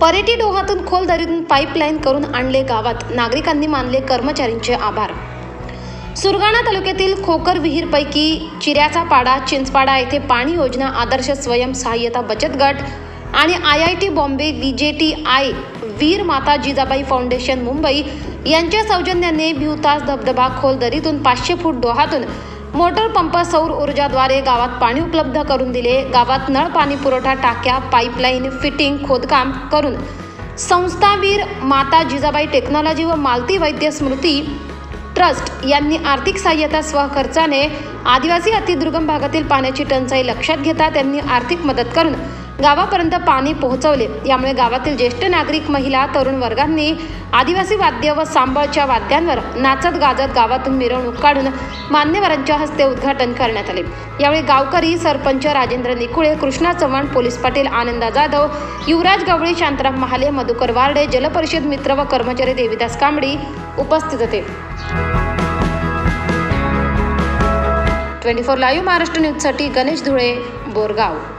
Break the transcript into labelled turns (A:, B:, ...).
A: परेटी डोहातून खोल दरीतून पाईपलाईन करून आणले गावात, नागरिकांनी मानले कर्मचाऱ्यांचे आभार। सुरगाणा तालुक्यातील खोकर विहीरपैकी चिऱ्याचा पाडा, चिंचपाडा येथे पाणी योजना, आदर्श स्वयंसहाय्यता बचत गट आणि IIT बॉम्बे, VJTI, वीर माता जिजाबाई फाउंडेशन मुंबई यांच्या सौजन्याने भिवतास धबधबा खोल दरीतून 500 फूट डोहातून मोटर पंप सौर ऊर्जाद्वारे गावात पाणी उपलब्ध करून दिले। गावात नळ पाणी पुरवठा, टाक्या, पाईपलाईन फिटिंग, खोदकाम करून संस्था वीर माता जिजाबाई टेक्नॉलॉजी व मालती वैद्य स्मृती ट्रस्ट यांनी आर्थिक सहाय्यता स्वखर्चाने आदिवासी अतिदुर्गम भागातील पाण्याची टंचाई लक्षात घेता त्यांनी आर्थिक मदत करून गावापर्यंत पाणी पोहोचवले। यामुळे गावातील ज्येष्ठ नागरिक, महिला, तरुण वर्गांनी आदिवासी वाद्य व सांबळच्या वाद्यांवर नाचत गाजत गावातून मिरवणूक काढून मान्यवरांच्या हस्ते उद्घाटन करण्यात आले। यावेळी गावकरी, सरपंच राजेंद्र निकुळे, कृष्णा चव्हाण, पोलीस पाटील आनंदा जाधव, युवराज गवळी, शांताराम महाले, मधुकर वार्डे, जलपरिषद मित्र व कर्मचारी देविदास कांबडी उपस्थित होते। 24 लाईव्ह महाराष्ट्र न्यूजसाठी गणेश धुळे, बोरगाव।